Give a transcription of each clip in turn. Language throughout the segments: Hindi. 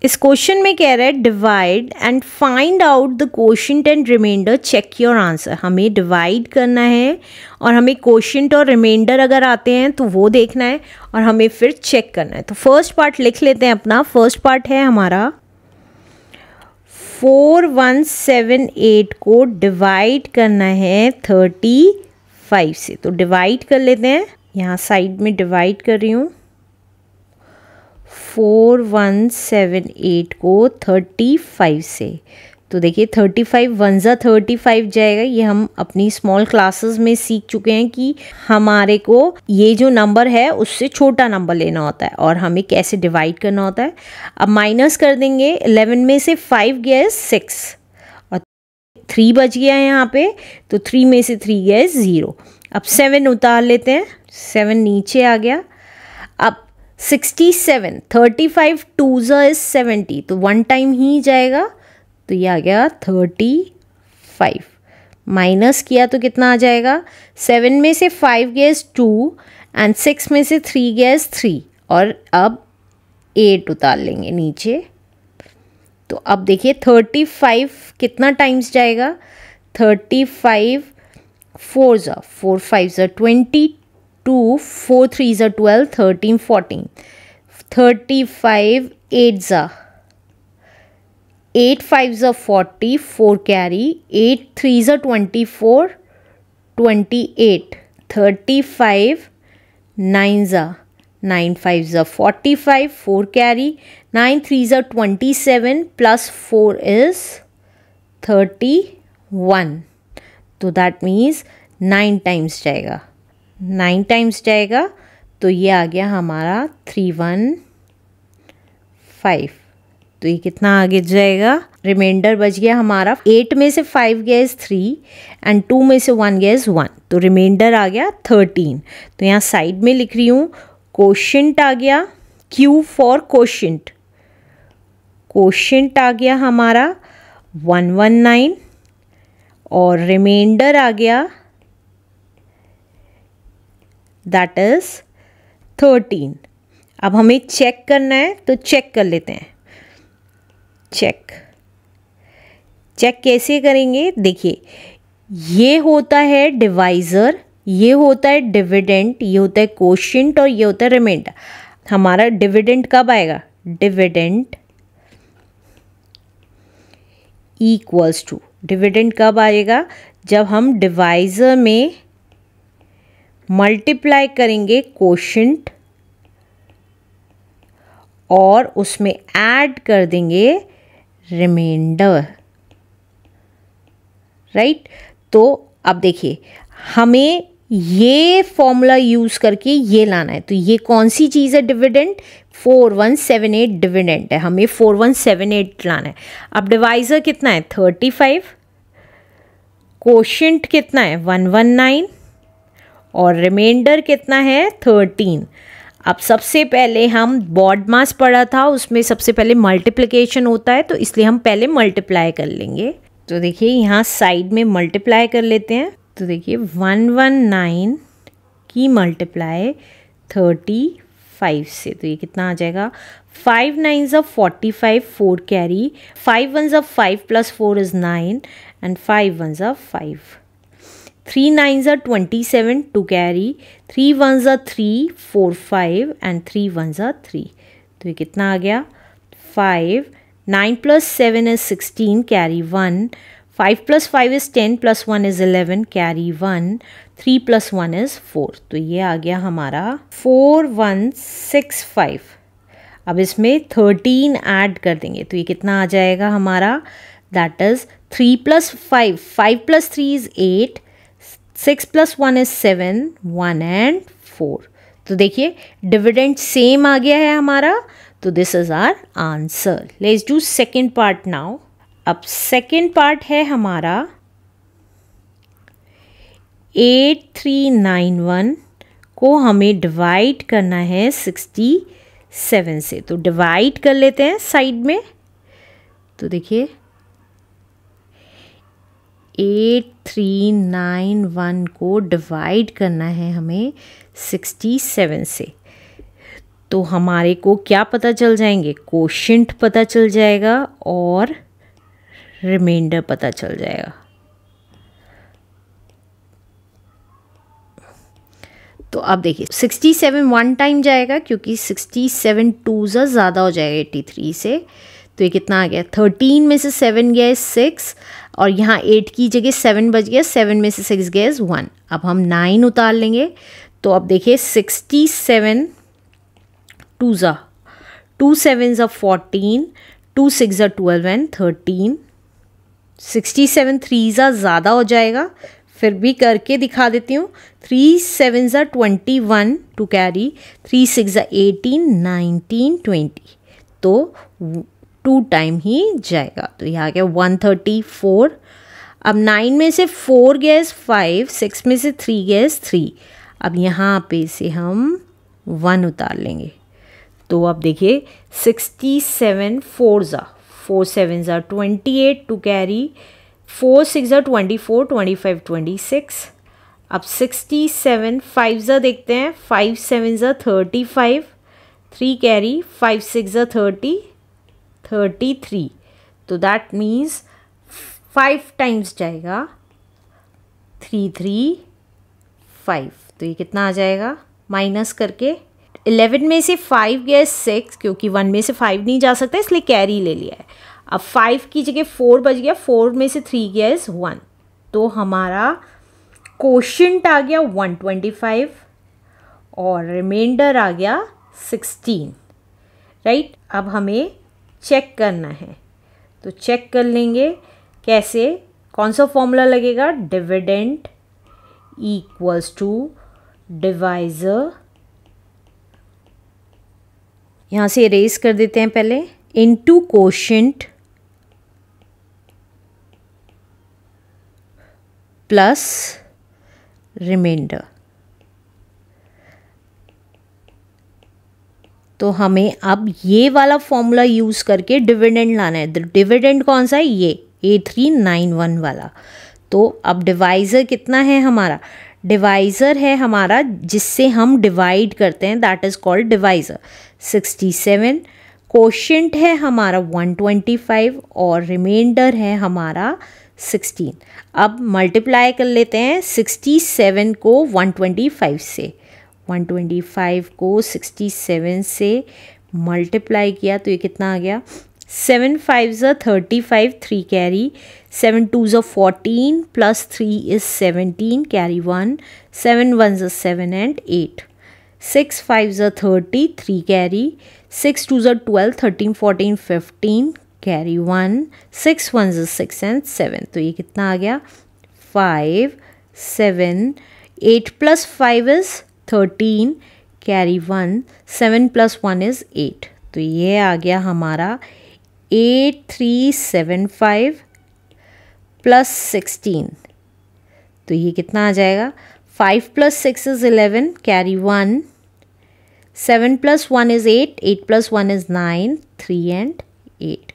इस क्वेश्चन में कह रहा है divide and find out the quotient and remainder, check your answer. हमें डिवाइड करना है और हमें क्वोशिएंट और रिमाइंडर अगर आते हैं तो वो देखना है और हमें फिर चेक करना है। तो फर्स्ट पार्ट लिख लेते हैं अपना। फर्स्ट पार्ट है हमारा 4178 को डिवाइड करना है 35 से। तो डिवाइड कर लेते हैं, यहाँ साइड में डिवाइड कर रही हूँ। 4178 को 35 से, तो देखिए 35 वन ज़ा 35 जाएगा। ये हम अपनी स्मॉल क्लासेस में सीख चुके हैं कि हमारे को ये जो नंबर है उससे छोटा नंबर लेना होता है और हमें कैसे डिवाइड करना होता है। अब माइनस कर देंगे, 11 में से 5 गया 6 और 3 बच गया है यहाँ पे, तो 3 में से 3 गया 0। अब 7 उतार लेते हैं, 7 नीचे आ गया। अब 67, 35 2 ज़ा इज 70, तो 1 टाइम ही जाएगा, तो ये आ गया 35। माइनस किया तो कितना आ जाएगा, 7 में से 5 गैस 2 एंड 6 में से 3 गैस 3 और अब 8 उतार लेंगे नीचे। तो अब देखिए 35 कितना टाइम्स जाएगा, 35 4 ज़ा 4 5 ज़ा 22, 4 3 ज़ा 12, 13 14, 35 8 ज़ा 8 5 ज़ा 40, 4 कैरी, 8 3 ज़ा 24, 28, 35 9 ज़ा 9 5 ज़ा 45, 4 कैरी, 9 3 ज़ा 27 प्लस 4 इज 31। तो दैट मीन्स 9 टाइम्स जाएगा, 9 टाइम्स जाएगा, तो ये आ गया हमारा 315। तो ये कितना आगे जाएगा, रिमाइंडर बच गया हमारा 8 में से 5 गया 3 एंड 2 में से 1 गया 1, तो रिमाइंडर आ गया 13। तो यहाँ साइड में लिख रही हूँ क्वोशिएंट आ गया, Q फॉर क्वोशिएंट, क्वोशिएंट आ गया हमारा 119 और रिमाइंडर आ गया दैट इज 13। अब हमें चेक करना है, तो चेक कर लेते हैं। चेक कैसे करेंगे, देखिए ये होता है डिवाइज़र, ये होता है डिविडेंड, ये होता है क्वोशिएंट और ये होता है रिमाइंडर। हमारा डिविडेंड कब आएगा, डिविडेंड इक्वल्स टू, डिविडेंड कब आएगा, जब हम डिवाइज़र में मल्टीप्लाई करेंगे क्वोशिएंट और उसमें ऐड कर देंगे रिमाइंडर, राइट। तो अब देखिए हमें ये फॉर्मूला यूज़ करके ये लाना है। तो ये कौन सी चीज़ है, डिविडेंड, 4178 डिविडेंड है, हमें 4178 लाना है। अब डिवाइज़र कितना है 35, क्वोशिएंट कितना है 119 और रिमाइंडर कितना है 13। अब सबसे पहले हम बॉड मास पढ़ा था, उसमें सबसे पहले मल्टीप्लिकेशन होता है, तो इसलिए हम पहले मल्टीप्लाई कर लेंगे। तो देखिए यहाँ साइड में मल्टीप्लाई कर लेते हैं। तो देखिए 119 की मल्टीप्लाई 35 से, तो ये कितना आ जाएगा, 5 9 ज़ा 45, 4 कैरी, 5 1 ज़ा 5 प्लस 4 इज़ 9 एंड 5 1 ज़ा 5, 3 9 ज़ा 27, 2 कैरी, 3 1 ज़ा 3, 4 5 एंड 3 1 ज़ा 3। तो ये कितना आ गया 5, 9 plus 7 is 16, carry 1, 5 plus 5 is 10 plus 1 is 11, carry 1, 3 plus 1 is 4। तो ये आ गया हमारा 4165। अब इसमें 13 ऐड कर देंगे, तो ये कितना आ जाएगा हमारा, that is 3 plus 5, 5 plus 3 is 8, 6 plus 1 is 7, 1 and 4। तो देखिए डिविडेंड सेम आ गया है हमारा, तो this is our answer. Let's do second part now. अब सेकेंड पार्ट है हमारा 8391 को हमें डिवाइड करना है 67 से। तो डिवाइड कर लेते हैं साइड में। तो देखिए 8391 को डिवाइड करना है हमें 67 से। तो हमारे को क्या पता चल जाएंगे, कोशेंट पता चल जाएगा और रिमाइंडर पता चल जाएगा। तो अब देखिए 67 वन टाइम जाएगा क्योंकि 67 टू ज़्यादा हो जाएगा 83 से। तो ये कितना आ गया, 13 में से 7 गया 6 और यहाँ 8 की जगह 7 बच गया, 7 में से 6 गया 1। अब हम 9 उतार लेंगे। तो अब देखिए 67 टू ज़ा 2 7 14, 2 6 12 एंड 13। 67 3 ज़्यादा हो जाएगा, फिर भी करके दिखा देती हूँ। 3 7 21 टू कैरी, 3 6 18 19 20। तो 2 टाइम ही जाएगा। तो यहाँ आ गया 134। अब 9 में से 4 गया 5, 6 में से 3 गया 3। अब यहाँ पे से हम 1 उतार लेंगे। तो अब देखिए 67 4 7 28 टू कैरी, 4 6 24 25 26। अब 67 5 देखते हैं, 5 7 35, 3 कैरी, 5 6 30 33। तो दैट मीन्स 5 टाइम्स जाएगा 3 3 5। तो ये कितना आ जाएगा माइनस करके, 11 में से 5 गया 6 क्योंकि 1 में से 5 नहीं जा सकता इसलिए कैरी ले लिया है। अब 5 की जगह 4 बच गया, 4 में से 3 गया 1। तो हमारा कोशेंट आ गया 125 और रिमाइंडर आ गया 16, राइट। अब हमें चेक करना है, तो चेक कर लेंगे कैसे, कौन सा फॉर्मूला लगेगा, डिविडेंड इक्वल्स टू डिवाइज़र, यहाँ से इरेज कर देते हैं पहले, इनटू कोशेंट प्लस रिमाइंडर। तो हमें अब ये वाला फॉर्मूला यूज़ करके डिविडेंड लाना है। डिविडेंड कौन सा है, ये 8391 वाला। तो अब डिवाइज़र कितना है हमारा, डिवाइज़र है हमारा जिससे हम डिवाइड करते हैं, that is called divisor 67। Quotient है हमारा 125 और रिमाइंडर है हमारा 16। अब मल्टीप्लाई कर लेते हैं 67 को 125 से, 125 को 67 से मल्टीप्लाई किया तो ये कितना आ गया, 7 5 35, 3 carry, 7 2 14 plus 3 is 17, carry 1, 7 1 7 and 8, 6 5 30, 3 carry, 6 2 12, 13 14 15, carry 1, 6 1 6 and 7। तो ये कितना आ गया 5 7, 8 plus 5 is 13, carry 1, 7 plus 1 is 8। तो ये आ गया हमारा 8375 प्लस 16। तो ये कितना आ जाएगा, 5 plus 6 is 11, carry 1, 7 plus 1 is 8, 8 plus 1 is 9, 3 and 8।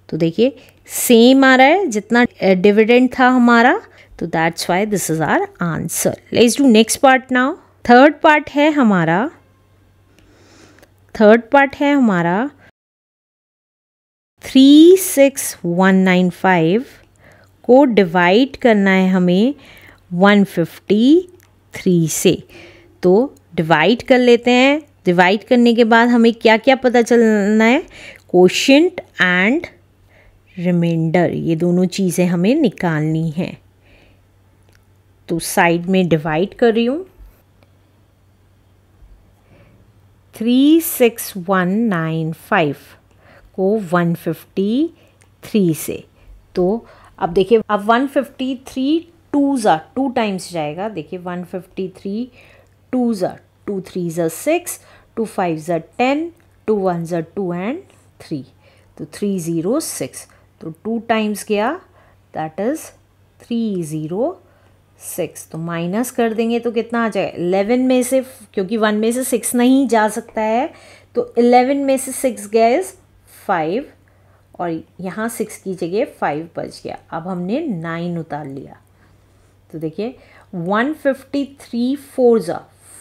तो देखिए सेम आ रहा है जितना डिविडेंड था हमारा, तो that's why this is our answer. Let's do next part now. Third part है हमारा 36195 को डिवाइड करना है हमें 153 से। तो डिवाइड कर लेते हैं। डिवाइड करने के बाद हमें क्या क्या पता चलना है, कोशेंट एंड रिमाइंडर, ये दोनों चीज़ें हमें निकालनी हैं। तो साइड में डिवाइड कर रही हूँ, 36195 को 153 से। तो अब देखिए, अब 153 टू टाइम्स जाएगा। देखिए 153 2 3 6, 2 5 10, 2 1 2 एंड 3, तो 306। तो 2 टाइम्स गया, दैट इज़ 306। तो माइनस कर देंगे तो कितना आ जाएगा, 11 में से, क्योंकि 1 में से 6 नहीं जा सकता है, तो 11 में से 6 गया इज 5 और यहाँ 6 की जगह 5 बच गया। अब हमने 9 उतार लिया। तो देखिए 153 4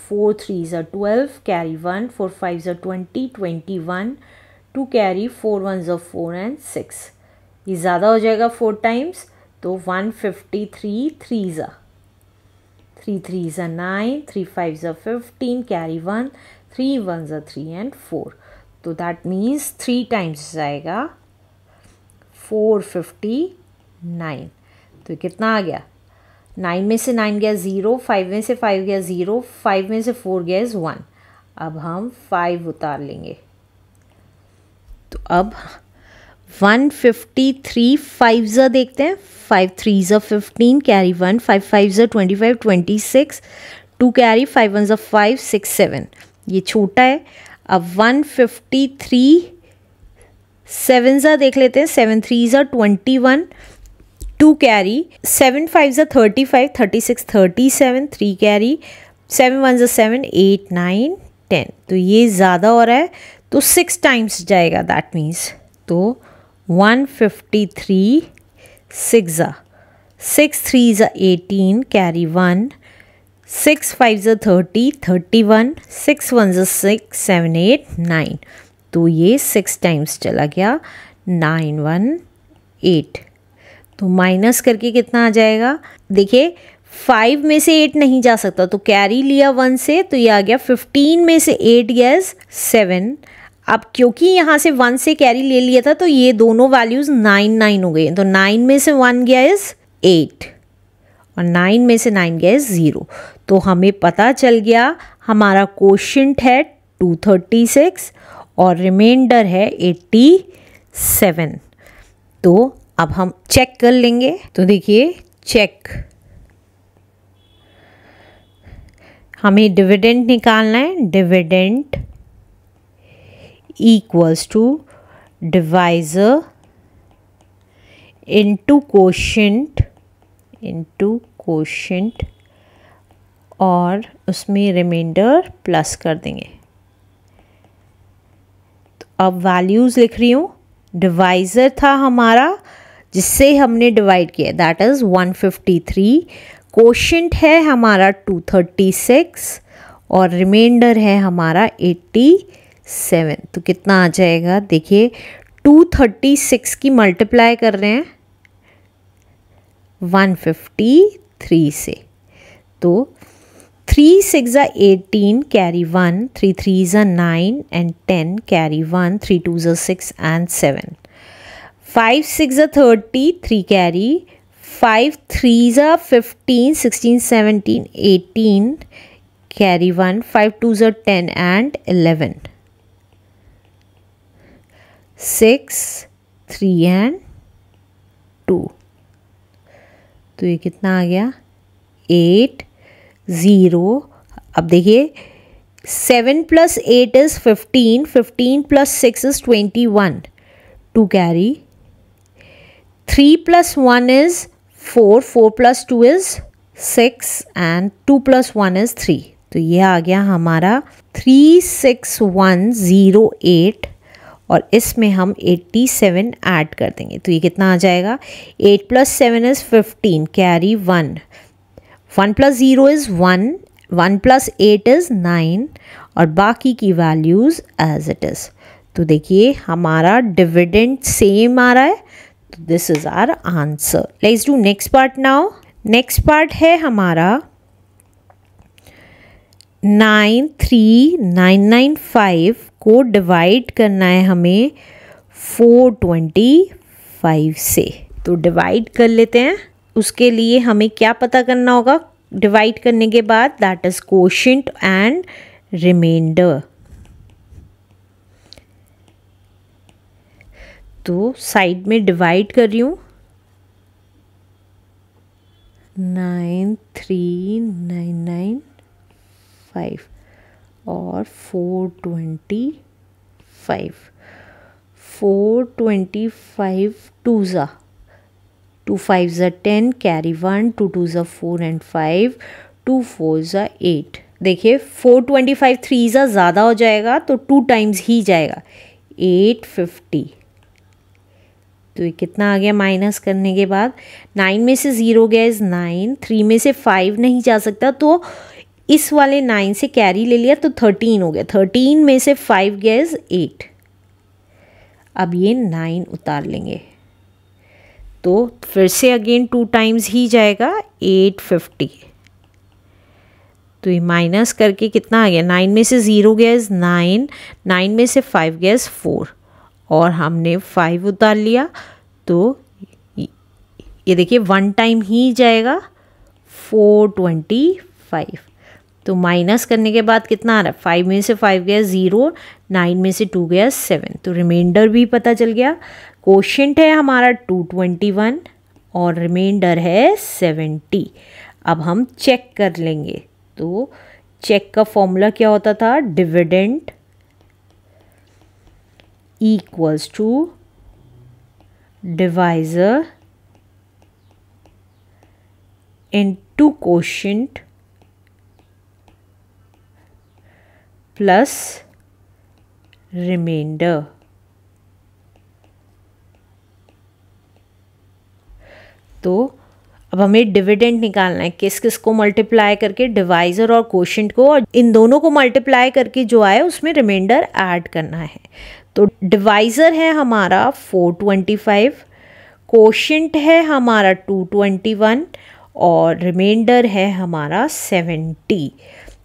4 3s are 12, carry 1, 4 5s are 20, 21, 2 carry 4 1s are 4 and 6. ये ज़्यादा हो जाएगा 4 टाइम्स, तो 153 3s are 3 3s are 9, 3 5s are 15, carry 1, 3 1s are 3 and 4. तो दैट मीन्स 3 टाइम्स जाएगा 459. तो कितना आ गया? 9 में से 9 गया 0, 5 में से 5 गया 0, 5 में से 4 गया इज़ 1. अब हम 5 उतार लेंगे. तो अब 153 5s देखते हैं. 5 3s are 15, carry 1, 5 5s are 25, 26, 2 carry 5 1s are 5, 6 7. ये छोटा है. अब 153 7s देख लेते हैं. 7 3s are 21, 2 carry 7 5s are 35, 36 37, 3 carry 7 1s are 7, 8 9 10. तो ये ज़्यादा हो रहा है, तो 6 टाइम्स जाएगा. दैट मीन्स तो 153 6 are 6 3s are 18, carry 1, 6 5s are 30, 31, 6 1s are 6, 7 8 9. तो ये 6 टाइम्स चला गया. 9 1 8. तो माइनस करके कितना आ जाएगा? देखिए 5 में से 8 नहीं जा सकता, तो कैरी लिया 1 से, तो ये आ गया 15 में से 8 गया 7. अब क्योंकि यहाँ से 1 से कैरी ले लिया था, तो ये दोनों वैल्यूज़ 9 9 हो गई. तो 9 में से 1 गया 8 और 9 में से 9 गया 0. तो हमें पता चल गया हमारा क्वोशिएंट है 236 और रिमाइंडर है 87. तो अब हम चेक कर लेंगे. तो देखिए चेक, हमें डिविडेंड निकालना है. Dividend equals to divisor into quotient और उसमें रिमाइंडर प्लस कर देंगे. तो अब वैल्यूज़ लिख रही हूँ. डिवाइजर था हमारा जिससे हमने डिवाइड किया, दैट इज़ 153. क्वोशिएंट है हमारा 236 और रिमाइंडर है हमारा 87. तो कितना आ जाएगा? देखिए 236 की मल्टीप्लाई कर रहे हैं 153 से. तो 3 6 are 18, carry 1, 3 3s are 9 and 10, carry 1, 3 2s are 6 and 7. 5 6 are 30, 3 carry, 5 3s are 15, 16 17 18, carry 1, 5 2s are 10 and 11. 6 3 and 2. तो ये कितना आ गया? 8 0. अब देखिए 7 plus 8 is 15, 15 plus 6 is 21, 2 carry, 3 plus 1 is 4, 4 plus 2 is 6 and 2 plus 1 is 3. तो ये आ गया हमारा 36108 और इसमें हम 87 ऐड कर देंगे. तो ये कितना आ जाएगा? 8 plus 7 is 15, carry 1, 1 plus 0 is 1, 1 plus 8 is 9 और बाकी की वैल्यूज़ एज इट इज़. तो देखिए हमारा डिविडेंड सेम आ रहा है. तो this is our answer. Let's do next part now. Next part है हमारा 93995 को डिवाइड करना है हमें 425 से. तो डिवाइड कर लेते हैं. उसके लिए हमें क्या पता करना होगा डिवाइड करने के बाद? That is quotient and remainder. तो साइड में डिवाइड कर रही हूँ. 93995 और 425. 425 2s are 2 5s are 10, carry 1, 2 2s are 4 and 5, 2 4s are 8. देखिए 425 3s are ज़्यादा हो जाएगा, तो 2 टाइम्स ही जाएगा. 850. तो ये कितना आ गया माइनस करने के बाद? 9 में से 0 गया इज़ 9, 3 में से 5 नहीं जा सकता, तो इस वाले 9 से कैरी ले लिया तो 13 हो गया, 13 में से 5 गया 8। अब ये 9 उतार लेंगे तो फिर से अगेन 2 टाइम्स ही जाएगा 850। तो ये माइनस करके कितना आ गया, 9 में से 0 गया 9, 9 में से 5 गया 4 और हमने 5 उतार लिया तो ये देखिए 1 टाइम ही जाएगा 425। तो माइनस करने के बाद कितना आ रहा है, 5 में से 5 गया 0, 9 में से 2 गया 7, तो रिमाइंडर भी पता चल गया। क्वोशिएंट है हमारा 221 और रिमाइंडर है 70। अब हम चेक कर लेंगे, तो चेक का फॉर्मूला क्या होता था, dividend equals to divisor into quotient plus remainder. तो अब हमें डिविडेंड निकालना है, किस किस को मल्टीप्लाई करके, डिवाइजर और क्वोशिएंट को, और इन दोनों को मल्टीप्लाई करके जो आए उसमें रिमाइंडर ऐड करना है। तो डिवाइजर है हमारा 425, क्वोशिएंट है हमारा 221 और रिमाइंडर है हमारा 70।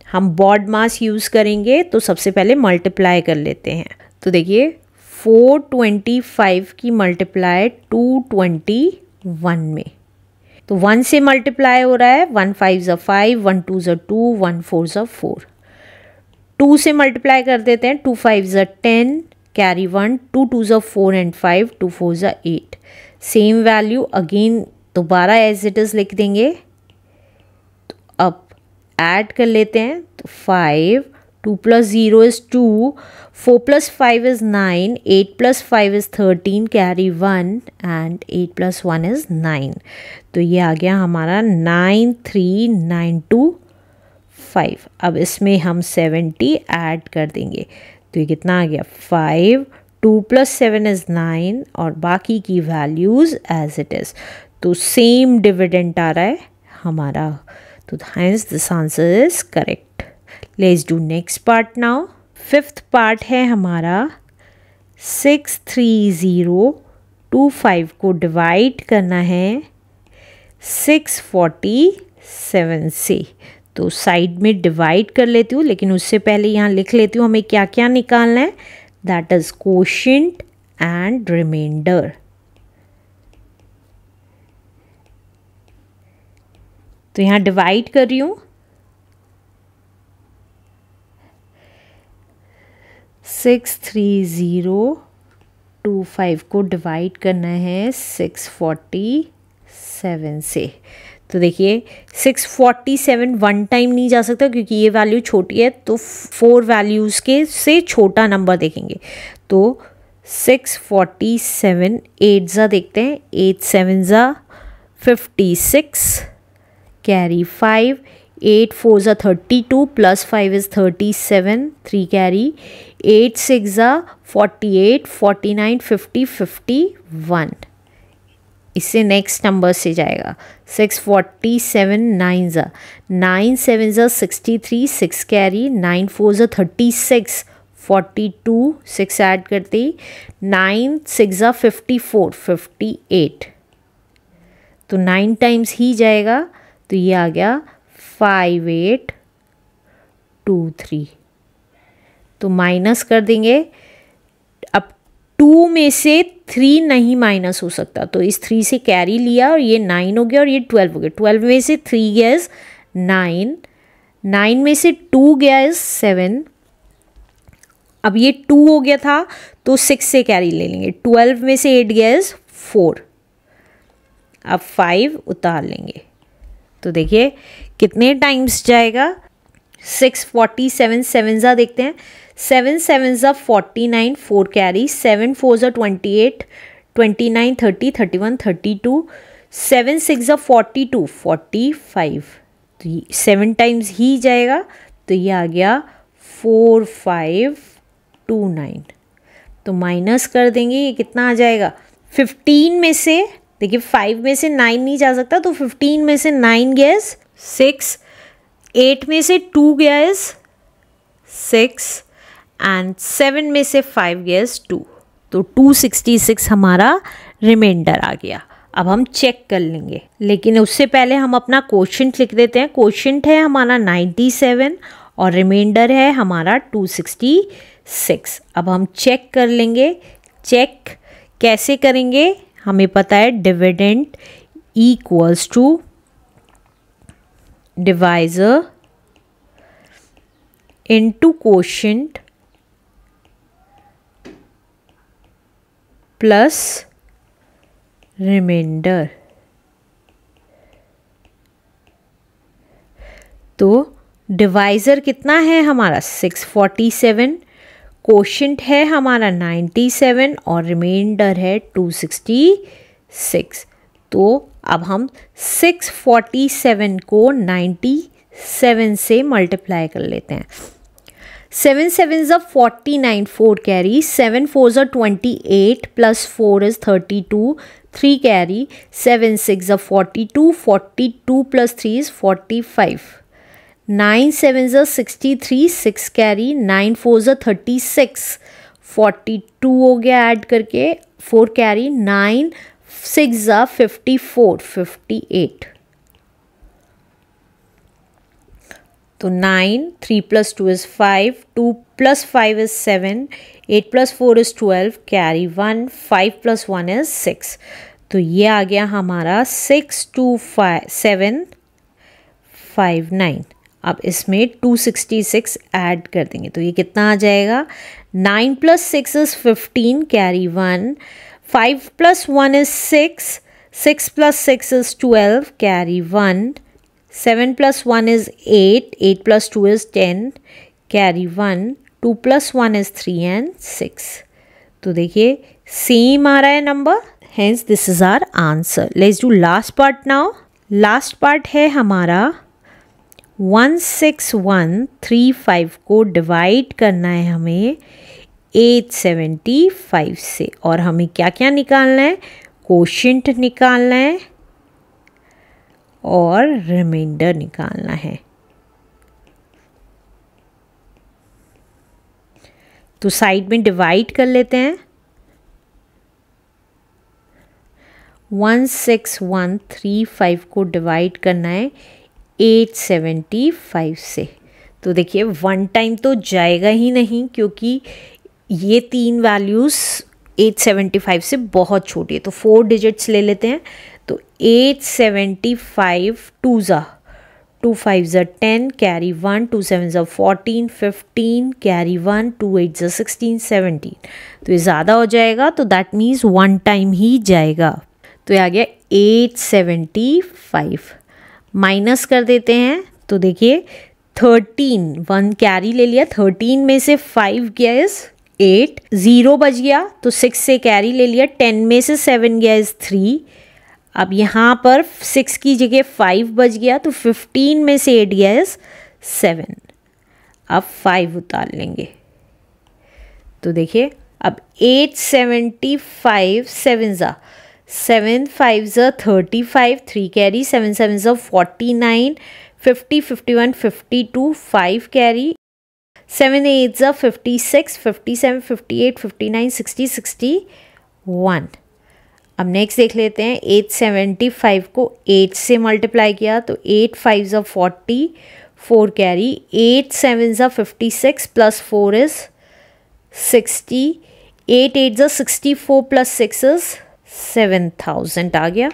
हम बॉड मास यूज़ करेंगे तो सबसे पहले मल्टीप्लाई कर लेते हैं। तो देखिए 425 की मल्टीप्लाई 221 में, तो 1 से मल्टीप्लाई हो रहा है, 1 5 ज़ा 5, 1 2 ज़ा 2, 1 4 ज़ा 4। 2 से मल्टीप्लाई कर देते हैं, 2 5 ज़ा 10, कैरी 1, 2 2 ज़ा 4 एंड 5, 2 4 ज़ा 8। सेम वैल्यू अगेन दोबारा एज इट इज़ लिख देंगे। तो अब ऐड कर लेते हैं, तो 5, 2 + 0 is 2, 4 + 5 is 9, 8 + 5 is 13, carry 1 and 8 + 1 is 9। तो ये आ गया हमारा 93925। अब इसमें हम 70 ऐड कर देंगे, तो ये कितना आ गया 5, 2 + 7 is 9 और बाकी की वैल्यूज़ एज इट इज़। तो सेम डिविडेंड आ रहा है हमारा, तो hence this answer is correct. Let's do next part now. 5th part है हमारा 63025 को डिवाइड करना है 647 से। तो साइड में डिवाइड कर लेती हूँ, लेकिन उससे पहले यहाँ लिख लेती हूँ हमें क्या क्या निकालना है, that is quotient and remainder. तो यहाँ डिवाइड कर रही हूँ, 63025 को डिवाइड करना है 647 से। तो देखिए 647 1 टाइम नहीं जा सकता क्योंकि ये वैल्यू छोटी है, तो 4 वैल्यूज़ के से छोटा नंबर देखेंगे। तो 647 8 ज़ा देखते हैं, 8 7 ज़ा 56, कैरी 5, 8 4 ज़ा 32 प्लस 5 इज़ 37, 3 कैरी, 8 6 ज़ा 48, 49 50 51। इससे नेक्स्ट नंबर से जाएगा 647 9 ज़ा 9 7 ज़ा 63, 6 कैरी, 9 4 ज़ा 36, 42 6 ऐड करते ही 9 6 ज़ा 54 58। तो 9 टाइम्स ही जाएगा, तो ये आ गया 5823। तो माइनस कर देंगे, अब 2 में से 3 नहीं माइनस हो सकता, तो इस 3 से कैरी लिया और ये 9 हो गया और ये 12 हो गया। 12 में से 3 गया 9, 9 में से 2 गया 7। अब ये 2 हो गया था तो 6 से कैरी ले लेंगे, 12 में से 8 गया 4। अब 5 उतार लेंगे, तो देखिए कितने टाइम्स जाएगा, 647 7 ज़ा देखते हैं, 7 7 ज़ा 49, 4 कैरी, 7 4 ज़ा 28, 29 30 31 32, 7 6 ज़ा 42 45। तो 7 टाइम्स ही जाएगा, तो ये आ गया 4529। तो माइनस कर देंगे, ये कितना आ जाएगा, 15 में से देखिए 5 में से 9 नहीं जा सकता, तो 15 में से 9 गया 6, 8 में से 2 गया इज 6 एंड 7 में से 5 गया इज 2, तो 266 हमारा रिमाइंडर आ गया। अब हम चेक कर लेंगे, लेकिन उससे पहले हम अपना क्वोशिएंट लिख देते हैं। क्वोशिएंट है हमारा 97 और रिमाइंडर है हमारा 266। अब हम चेक कर लेंगे। चेक कैसे करेंगे, हमें पता है dividend equals to divisor into quotient plus remainder. तो डिवाइजर कितना है हमारा 647, क्वोशिएंट है हमारा 97 और रिमाइंडर है 266। तो अब हम 647 को 97 से मल्टीप्लाई कर लेते हैं। 7 7s are 49, 4 carry, 7 4s are 28 plus 4 is 32, 3 carry, 7 6 are 42, 42 plus 3 is 45, 9 7s are 63, 6 carry, 9 4s are 36, 42 हो गया ऐड करके, 4 carry, 9 6 are 54, 58। तो 9, 3 plus 2 is 5, 2 plus 5 is 7, 8 plus 4 is 12, carry 1, 5 plus 1 is 6। तो ये आ गया हमारा 62759। अब इसमें 266 ऐड कर देंगे तो ये कितना आ जाएगा, 9 plus 6 is 15, carry 1, 5 plus 1 is 6, 6 plus 6 is 12, carry 1, 7 plus 1 is 8, 8 plus 2 is 10, carry 1, 2 plus 1 is 3 and 6। तो देखिए सेम आ रहा है number, hence this is our answer। Let's do last part now। Last part है हमारा 16135 को डिवाइड करना है हमें 875 से, और हमें क्या क्या निकालना है, क्वोशिएंट निकालना है और रिमाइंडर निकालना है। तो साइड में डिवाइड कर लेते हैं। 16135 को डिवाइड करना है 875 से। तो देखिए 1 टाइम तो जाएगा ही नहीं, क्योंकि ये 3 वैल्यूज़ 875 से बहुत छोटी है। तो 4 डिजिट्स ले लेते हैं। तो 875 2 5s are 10, carry 1, 2 7s are 14, 15, carry 1, 2 8s are 16, 17। तो ये ज़्यादा हो जाएगा, तो दैट मीन्स 1 टाइम ही जाएगा। तो ये आ गया 875। माइनस कर देते हैं। तो देखिए 13, 1 कैरी ले लिया, 13 में से 5 गया इज 8, 0 बच गया तो 6 से कैरी ले लिया, 10 में से 7 गया इज 3। अब यहाँ पर 6 की जगह 5 बच गया, तो 15 में से 8 गया इज 7। अब 5 उतार लेंगे। तो देखिए अब 875 7 5s are 35, 3 carry, 7 7s are 49, 50 51 52, 5 carry, 7 8s are 56, 57 58 59 60 61। अब नेक्स्ट देख लेते हैं। 875 को 8 से मल्टीप्लाई किया तो 8 5s are 40, 4 carry, 8 7s are 56 plus 4 is 60, 8 8s are 64 plus 6 is 7000 आ गया।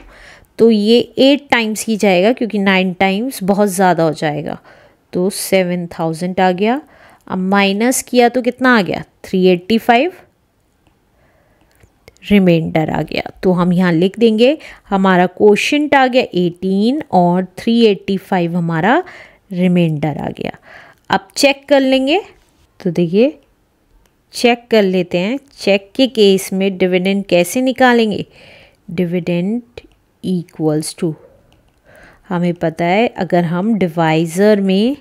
तो ये 8 टाइम्स ही जाएगा, क्योंकि 9 टाइम्स बहुत ज़्यादा हो जाएगा। तो 7000 आ गया। अब माइनस किया तो कितना आ गया, 385, रिमाइंडर आ गया। तो हम यहाँ लिख देंगे हमारा क्वोशिएंट आ गया 18 और 385 हमारा रिमाइंडर आ गया। अब चेक कर लेंगे। तो देखिए चेक कर लेते हैं। चेक के केस में डिविडेंड कैसे निकालेंगे, डिविडेंड इक्वल्स टू, हमें पता है अगर हम डिवाइज़र में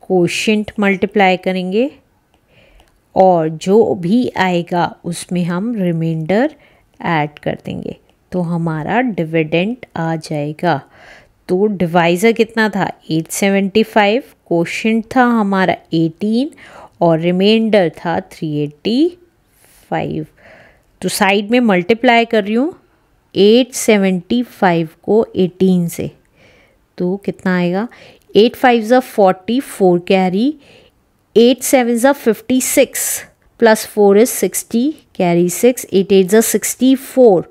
क्वोशिएंट मल्टीप्लाई करेंगे और जो भी आएगा उसमें हम रिमाइंडर ऐड कर देंगे तो हमारा डिविडेंड आ जाएगा। तो डिवाइज़र कितना था 875, कोशेंट था हमारा 18 और रिमाइंडर था 385। तो साइड में मल्टीप्लाई कर रही हूँ 875 को 18 से, तो कितना आएगा 8 5 40, 4 carry, 8 7 56 plus 4 is 60, carry 6, 8 8 64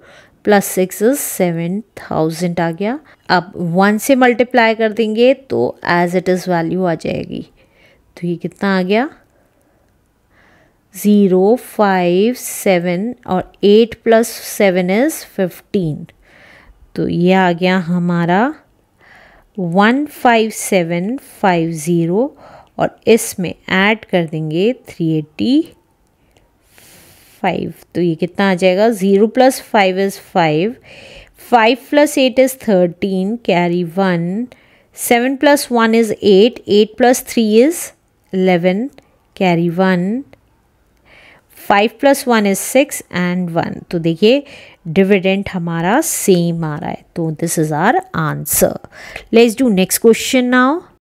plus 6 is 7000 आ गया। अब 1 से मल्टीप्लाई कर देंगे तो एज इट इज़ वैल्यू आ जाएगी। तो ये कितना आ गया 0 5 7 और 8 प्लस 7 इज़ 15। तो ये आ गया हमारा 15750 और इसमें ऐड कर देंगे 385। तो ये कितना आ जाएगा 0 plus 5 is 5, 5 plus 8 is 13, carry 1, 7 plus 1 is 8, 8 plus 3 is 11, carry 1, 5 plus 1 is 6 and 1। तो देखिए डिविडेंड हमारा सेम आ रहा है, तो this is our answer. Let's do next question now.